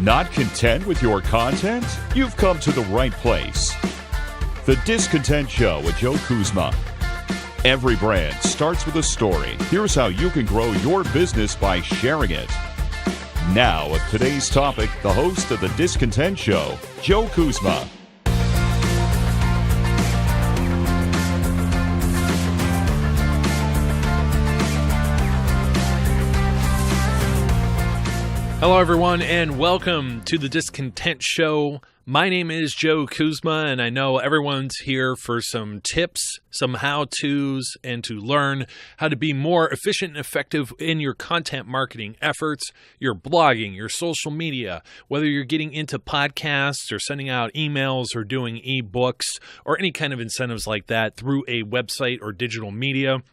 Not content with your content? You've come to the right place. The DisContent Show with Joe Kuzma. Every brand starts with a story. Here's how you can grow your business by sharing it. Now, with today's topic, the host of the DisContent Show, Joe Kuzma. Hello, everyone, and welcome to the DisContent Show. My name is Joe Kuzma, and I know everyone's here for some tips, some how-tos, and to learn how to be more efficient and effective in your content marketing efforts, your blogging, your social media, whether you're getting into podcasts or sending out emails or doing ebooks or any kind of incentives like that through a website or digital media.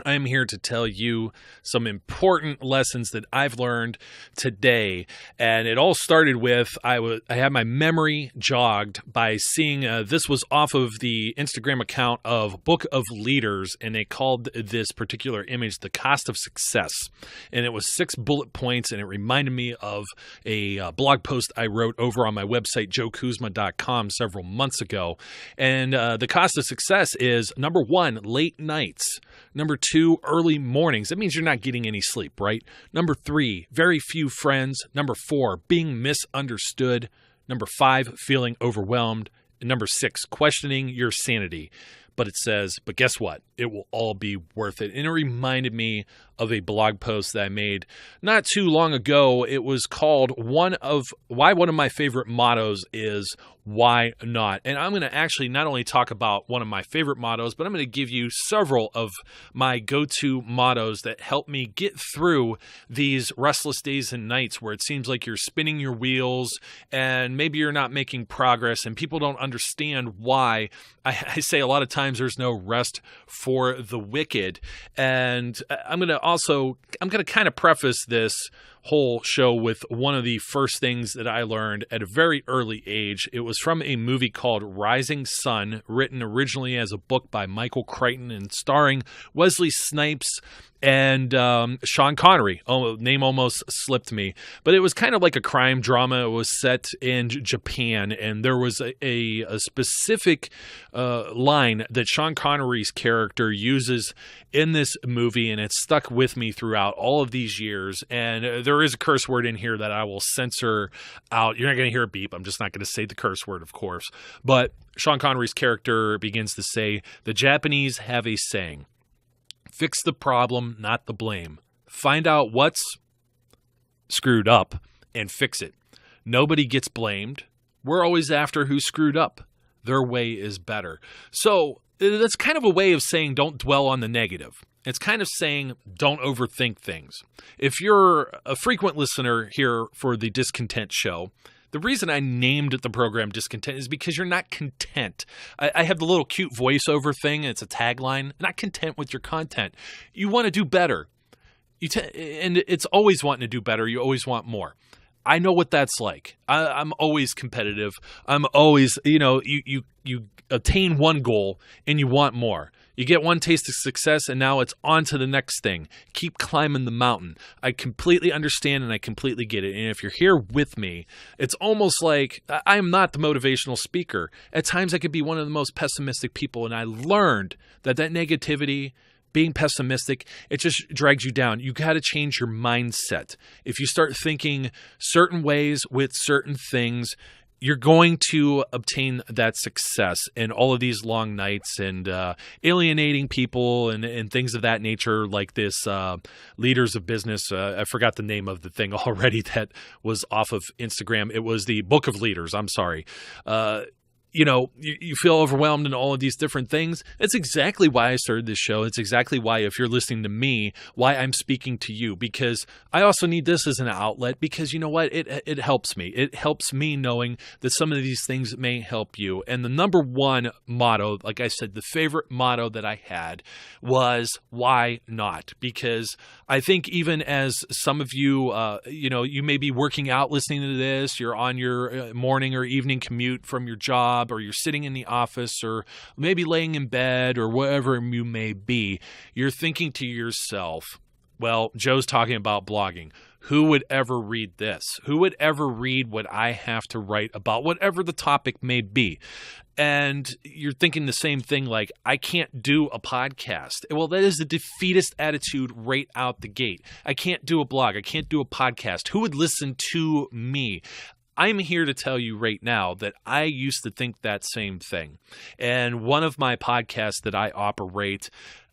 I'm here to tell you some important lessons that I've learned today. And it all started with, I had my memory jogged by seeing, this was off of the Instagram account of Book of Leaders, and they called this particular image the cost of success. And it was 6 bullet points, and it reminded me of a blog post I wrote over on my website, joekuzma.com, several months ago. And the cost of success is, number 1, late nights. Number 2, early mornings. That means you're not getting any sleep, right? Number 3, very few friends. Number 4, being misunderstood. Number 5, feeling overwhelmed. And number 6, questioning your sanity. But it says, but guess what? It will all be worth it. And it reminded me of a blog post that I made not too long ago. It was called one of my favorite mottos is why not? And I'm going to actually not only talk about one of my favorite mottos, but I'm going to give you several of my go-to mottos that help me get through these restless days and nights where it seems like you're spinning your wheels and maybe you're not making progress and people don't understand why. I say a lot of times there's no rest for the wicked. And I'm going to kind of preface this whole show with one of the first things that I learned at a very early age. It was from a movie called Rising Sun, written originally as a book by Michael Crichton and starring Wesley Snipes and Sean Connery. Oh, name almost slipped me. But it was kind of like a crime drama. It was set in Japan, and there was a specific line that Sean Connery's character uses in this movie, and it's stuck with me throughout all of these years. And there is a curse word in here that I will censor out. You're not going to hear a beep. I'm just not going to say the curse word, of course. But Sean Connery's character begins to say, "The Japanese have a saying, fix the problem, not the blame. Find out what's screwed up and fix it. Nobody gets blamed. We're always after who screwed up. Their way is better." So that's kind of a way of saying don't dwell on the negative. It's kind of saying don't overthink things. If you're a frequent listener here for the DisContent Show, the reason I named the program DisContent is because you're not content. I have the little cute voiceover thing, and it's a tagline. Not content with your content. You want to do better. And it's always wanting to do better. You always want more. I know what that's like. I'm always competitive. I'm always, you attain one goal and you want more. You get one taste of success and now it's on to the next thing. Keep climbing the mountain. I completely understand and I completely get it. And if you're here with me, it's almost like I'm not the motivational speaker. At times I could be one of the most pessimistic people, and I learned that negativity, being pessimistic, it just drags you down. You got to change your mindset. If you start thinking certain ways with certain things, you're going to obtain that success in all of these long nights and alienating people and things of that nature, like this Leaders of Business. I forgot the name of the thing already that was off of Instagram. It was the Book of Leaders. I'm sorry. You feel overwhelmed in all of these different things. It's exactly why I started this show. It's exactly why, if you're listening to me, why I'm speaking to you, because I also need this as an outlet, because you know what? It helps me. It helps me knowing that some of these things may help you. And the number one motto, like I said, the favorite motto that I had was why not? Because I think even as some of you, you may be working out listening to this, you're on your morning or evening commute from your job, or you're sitting in the office, or maybe laying in bed, or wherever you may be, you're thinking to yourself, well, Joe's talking about blogging. who would ever read this? Who would ever read what I have to write about whatever the topic may be? And you're thinking the same thing, like, I can't do a podcast. Well, that is the defeatist attitude right out the gate. I can't do a blog. I can't do a podcast. Who would listen to me? I'm here to tell you right now that I used to think that same thing. And one of my podcasts that I operate,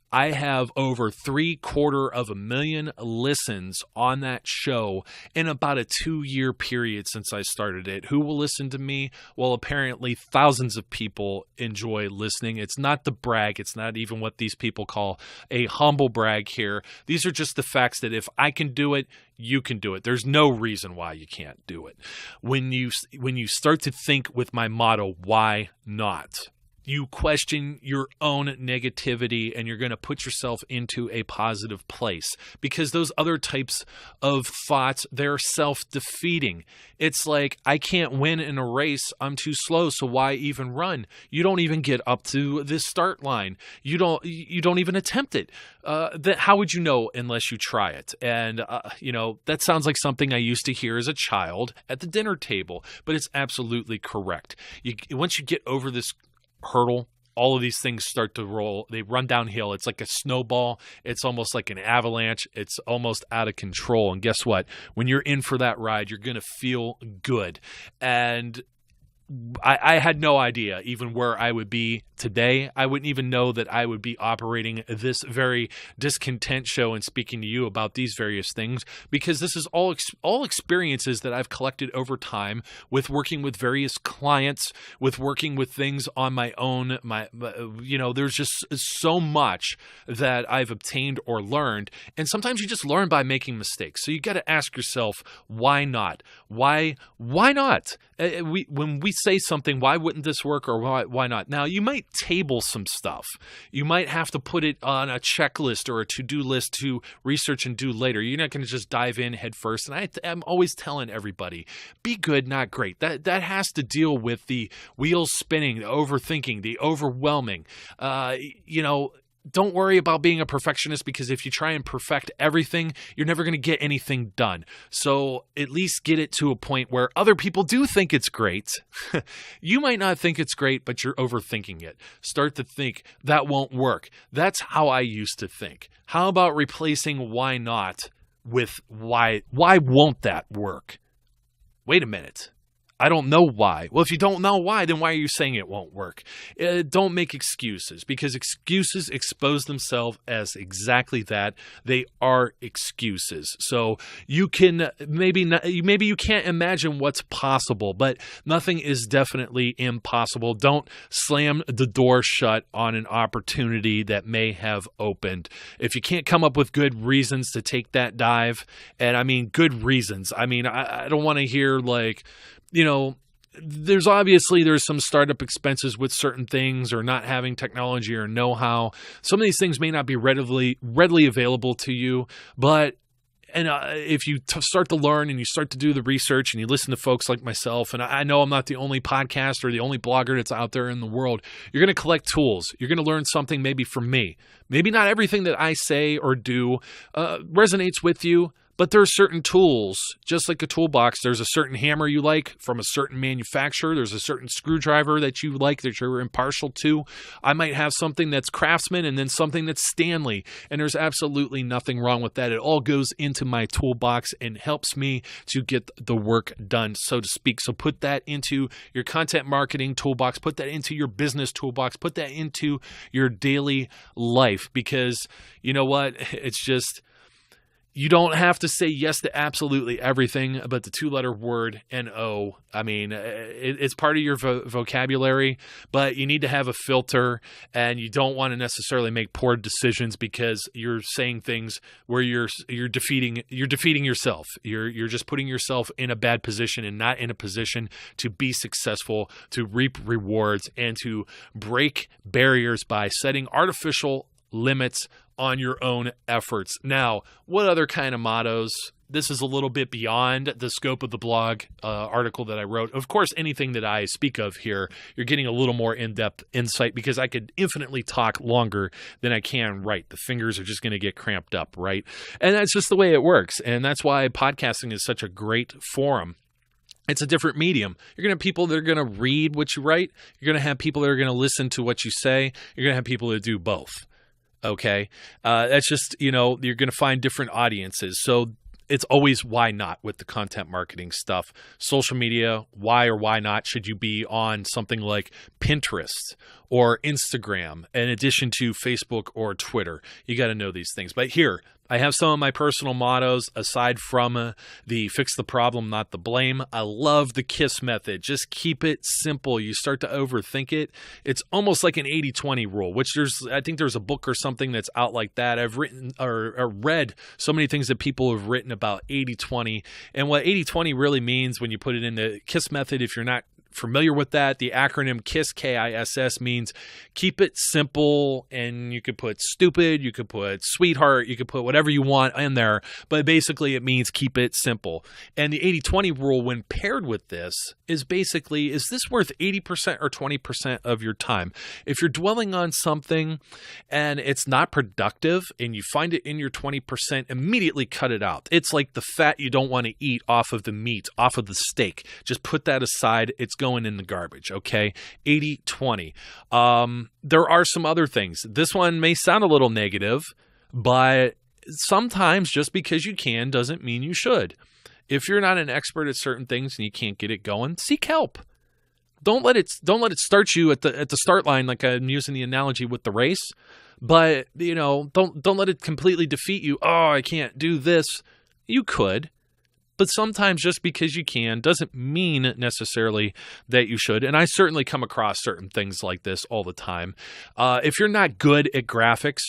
I have over 750,000 listens on that show in about a 2-year period since I started it. Who will listen to me? Well, apparently thousands of people enjoy listening. It's not the brag. It's not even what these people call a humble brag here. These are just the facts that if I can do it, you can do it. There's no reason why you can't do it. When you start to think with my motto, why not? You question your own negativity and you're going to put yourself into a positive place, because those other types of thoughts, they're self-defeating. It's like, I can't win in a race. I'm too slow. So why even run? You don't even get up to the start line. You don't even attempt it. How would you know unless you try it? And, that sounds like something I used to hear as a child at the dinner table, but it's absolutely correct. Once you get over this hurdle, all of these things start to roll. They run downhill. It's like a snowball. It's almost like an avalanche. It's almost out of control. And guess what? When you're in for that ride, you're going to feel good. And I had no idea even where I would be today. I wouldn't even know that I would be operating this very DisContent show and speaking to you about these various things, because this is all experiences that I've collected over time with working with various clients, with working with things on my own. There's just so much that I've obtained or learned, and sometimes you just learn by making mistakes. So you got to ask yourself, why not? Why not? When we say something, why wouldn't this work, or why not? Now, you might table some stuff. You might have to put it on a checklist or a to-do list to research and do later. You're not going to just dive in head first. And I'm always telling everybody, be good, not great. That has to deal with the wheels spinning, the overthinking, the overwhelming. Don't worry about being a perfectionist, because if you try and perfect everything, you're never going to get anything done. So at least get it to a point where other people do think it's great. You might not think it's great, but you're overthinking it. Start to think that won't work. That's how I used to think. How about replacing why not with why won't that work? Wait a minute. I don't know why. Well, if you don't know why, then why are you saying it won't work? Don't make excuses, because excuses expose themselves as exactly that. They are excuses. So you can maybe you can't imagine what's possible, but nothing is definitely impossible. Don't slam the door shut on an opportunity that may have opened. If you can't come up with good reasons to take that dive, and I mean good reasons. I mean, I don't want to hear like, there's some startup expenses with certain things, or not having technology or know-how. Some of these things may not be readily available to you, but if you start to learn and you start to do the research and you listen to folks like myself, and I know I'm not the only podcaster or the only blogger that's out there in the world, you're going to collect tools. You're going to learn something maybe from me. Maybe not everything that I say or do resonates with you, but there are certain tools, just like a toolbox. There's a certain hammer you like from a certain manufacturer. There's a certain screwdriver that you like that you're impartial to. I might have something that's Craftsman and then something that's Stanley, and there's absolutely nothing wrong with that. It all goes into my toolbox and helps me to get the work done, so to speak. So put that into your content marketing toolbox, put that into your business toolbox, put that into your daily life, because you know what? It's just, you don't have to say yes to absolutely everything, but the 2-letter word NO, I mean, it's part of your vocabulary, but you need to have a filter, and you don't want to necessarily make poor decisions because you're saying things where you're defeating yourself. You're just putting yourself in a bad position and not in a position to be successful, to reap rewards, and to break barriers by setting artificial limits on your own efforts. Now, what other kind of mottos this is a little bit beyond the scope of the blog article that I wrote. Of course, anything that I speak of here, you're getting a little more in-depth insight because I could infinitely talk longer than I can write. The fingers are just going to get cramped up, right? And that's just the way it works. And that's why podcasting is such a great forum. It's a different medium. You're going to have people that are going to read what you write. You're going to have people that are going to listen to what you say. You're going to have people that do both. Okay? That's just, you're going to find different audiences. So it's always why not with the content marketing stuff. Social media, why or why not should you be on something like Pinterest or Instagram in addition to Facebook or Twitter? You got to know these things. But here, I have some of my personal mottos aside from the fix the problem, not the blame. I love the KISS method. Just keep it simple. You start to overthink it. It's almost like an 80-20 rule, which I think there's a book or something that's out like that. I've written or read so many things that people have written about 80-20. And what 80-20 really means when you put it in the KISS method, if you're not familiar with that, the acronym KISS, K-I-S-S, means keep it simple, and you could put stupid, you could put sweetheart, you could put whatever you want in there, but basically it means keep it simple. And the 80-20 rule, when paired with this, is basically, is this worth 80% or 20% of your time? If you're dwelling on something and it's not productive and you find it in your 20%, immediately cut it out. It's like the fat you don't want to eat off of the meat, off of the steak. Just put that aside. It's going in the garbage, okay? 80-20. There are some other things. This one may sound a little negative, but sometimes just because you can doesn't mean you should. If you're not an expert at certain things and you can't get it going, seek help. Don't let it start you at the start line, like I'm using the analogy with the race. But don't let it completely defeat you. Oh, I can't do this. You could. But sometimes just because you can doesn't mean necessarily that you should. And I certainly come across certain things like this all the time. If you're not good at graphics,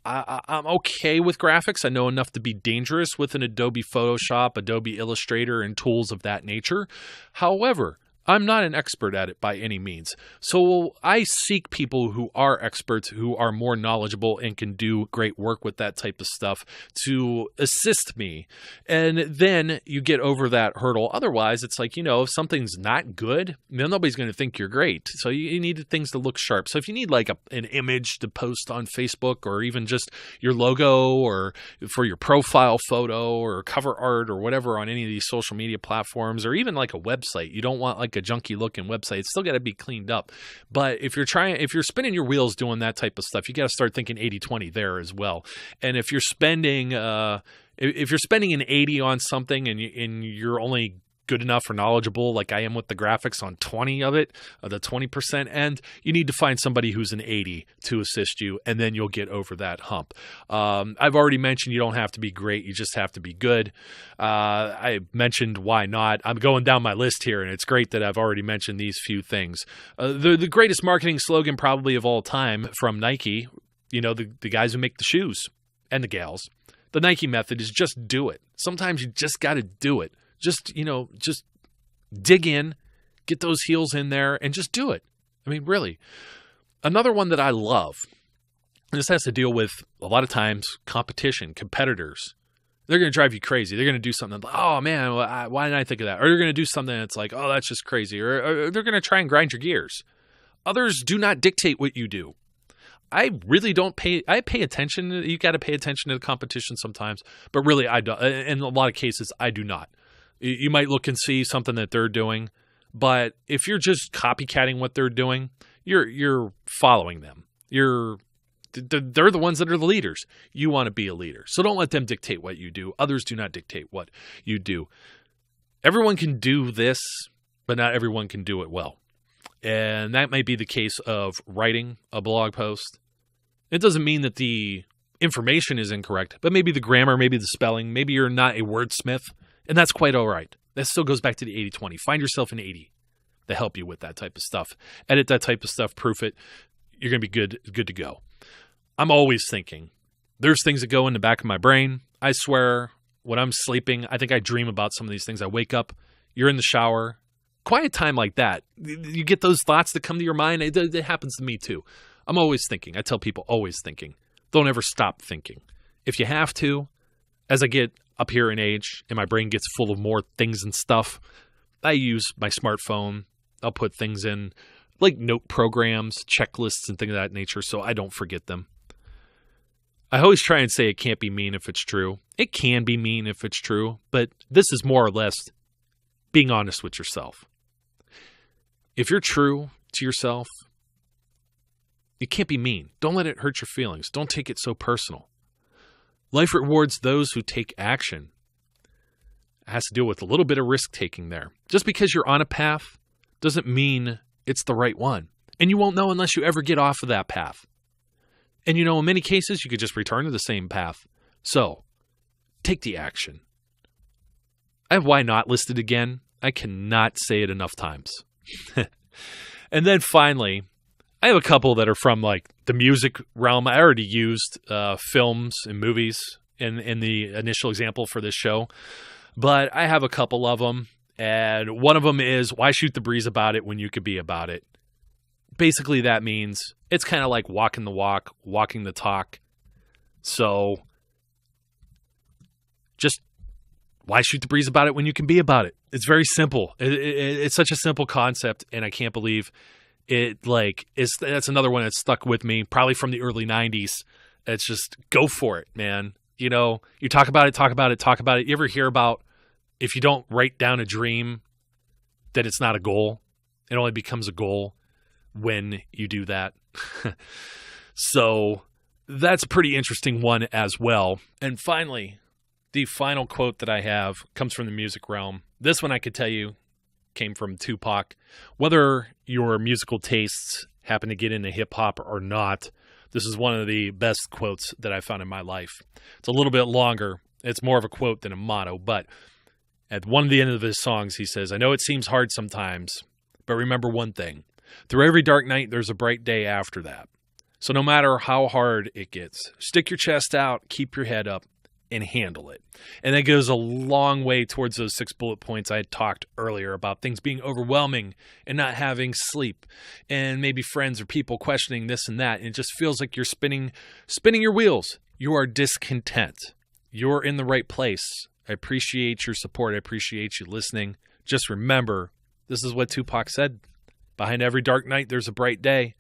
I'm okay with graphics. I know enough to be dangerous with an Adobe Photoshop, Adobe Illustrator, and tools of that nature. However, I'm not an expert at it by any means. So I seek people who are experts, who are more knowledgeable and can do great work with that type of stuff to assist me. And then you get over that hurdle. Otherwise, it's like, if something's not good, nobody's going to think you're great. So you need things to look sharp. So if you need like an image to post on Facebook, or even just your logo, or for your profile photo or cover art or whatever on any of these social media platforms, or even like a website, you don't want like a junky looking website. It's still got to be cleaned up. But if you're spinning your wheels doing that type of stuff, you got to start thinking 80-20 there as well. And if you're spending an 80 on something and you're only good enough or knowledgeable like I am with the graphics on 20 of it, the 20%, and you need to find somebody who's an 80 to assist you, and then you'll get over that hump. I've already mentioned you don't have to be great, you just have to be good. I mentioned why not. I'm going down my list here, and it's great that I've already mentioned these few things. The greatest marketing slogan probably of all time from Nike, the guys who make the shoes and the gals, the Nike method is just do it. Sometimes you just got to do it. Just dig in, get those heels in there, and just do it. I mean, really. Another one that I love, and this has to deal with, a lot of times, competition, competitors. They're going to drive you crazy. They're going to do something like, oh, man, why didn't I think of that? Or they're going to do something that's like, oh, that's just crazy. Or they're going to try and grind your gears. Others do not dictate what you do. I really don't pay attention. You got to pay attention to the competition sometimes. But really, I don't. In a lot of cases, I do not. You might look and see something that they're doing, but if you're just copycatting what they're doing, you're following them. They're the ones that are the leaders. You want to be a leader. So don't let them dictate what you do. Others do not dictate what you do. Everyone can do this, but not everyone can do it well. And that might be the case of writing a blog post. It doesn't mean that the information is incorrect, but maybe the grammar, maybe the spelling, maybe you're not a wordsmith. And that's quite all right. That still goes back to the 80-20. Find yourself an 80 to help you with that type of stuff. Edit that type of stuff, proof it. You're going to be good to go. I'm always thinking. There's things that go in the back of my brain. I swear, when I'm sleeping, I think I dream about some of these things. I wake up, you're in the shower. Quiet time like that. You get those thoughts that come to your mind. It happens to me too. I'm always thinking. I tell people, always thinking. Don't ever stop thinking. If you have to, As I get up here in age and my brain gets full of more things and stuff, I use my smartphone. I'll put things in like note programs, checklists, and things of that nature so I don't forget them. I always try and say it can't be mean if it's true. It can be mean if it's true, but this is more or less being honest with yourself. If you're true to yourself, you can't be mean. Don't let it hurt your feelings. Don't take it so personal. Life rewards those who take action. It has to deal with a little bit of risk-taking there. Just because you're on a path doesn't mean it's the right one. And you won't know unless you ever get off of that path. And in many cases, you could just return to the same path. So, take the action. I have why not listed again. I cannot say it enough times. And then finally, I have a couple that are from like the music realm. I already used films and movies in the initial example for this show, but I have a couple of them. And one of them is, why shoot the breeze about it when you could be about it? Basically, that means it's kind of like walking the walk, walking the talk. So just why shoot the breeze about it when you can be about it? It's very simple. It's such a simple concept, and I can't believe it. That's another one that's stuck with me, probably from the early 90s. It's just go for it, man. You talk about it, talk about it, talk about it. You ever hear about if you don't write down a dream, that it's not a goal? It only becomes a goal when you do that. So that's a pretty interesting one as well. And finally, the final quote that I have comes from the music realm. This one I could tell you came from Tupac. Whether your musical tastes happen to get into hip-hop or not, this is one of the best quotes that I found in my life. It's a little bit longer. It's more of a quote than a motto, but at one of the end of his songs, he says, "I know it seems hard sometimes, but remember one thing. Through every dark night, there's a bright day after that. So no matter how hard it gets, stick your chest out, keep your head up, and handle it." And that goes a long way towards those 6 bullet points I had talked earlier about things being overwhelming and not having sleep and maybe friends or people questioning this and that. And it just feels like you're spinning your wheels. You are discontent. You're in the right place. I appreciate your support. I appreciate you listening. Just remember, this is what Tupac said. Behind every dark night, there's a bright day.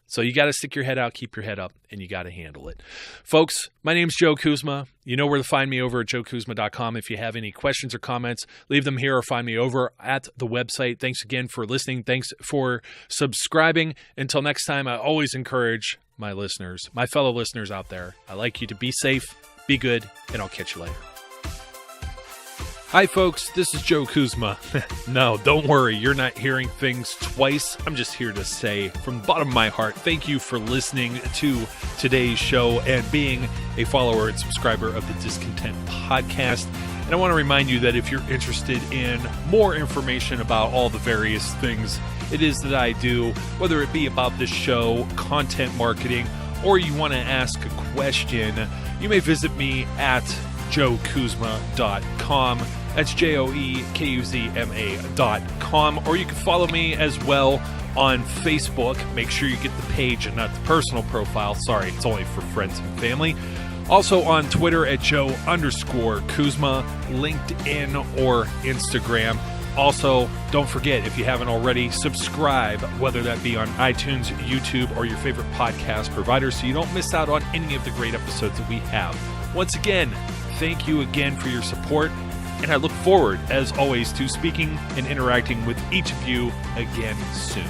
So you got to stick your head out, keep your head up, and you got to handle it. Folks, my name's Joe Kuzma. You know where to find me over at joekuzma.com. If you have any questions or comments, leave them here or find me over at the website. Thanks again for listening. Thanks for subscribing. Until next time, I always encourage my listeners, my fellow listeners out there, I like you to be safe, be good, and I'll catch you later. Hi, folks. This is Joe Kuzma. No, don't worry. You're not hearing things twice. I'm just here to say from the bottom of my heart, thank you for listening to today's show and being a follower and subscriber of the DisContent podcast. And I want to remind you that if you're interested in more information about all the various things it is that I do, whether it be about this show, content marketing, or you want to ask a question, you may visit me at joekuzma.com. That's joekuzma.com. Or you can follow me as well on Facebook. Make sure you get the page and not the personal profile. Sorry, it's only for friends and family. Also on Twitter at Joe_Kuzma, LinkedIn or Instagram. Also, don't forget, if you haven't already, subscribe, whether that be on iTunes, YouTube, or your favorite podcast provider, so you don't miss out on any of the great episodes that we have. Once again, thank you again for your support, and I look forward, as always, to speaking and interacting with each of you again soon.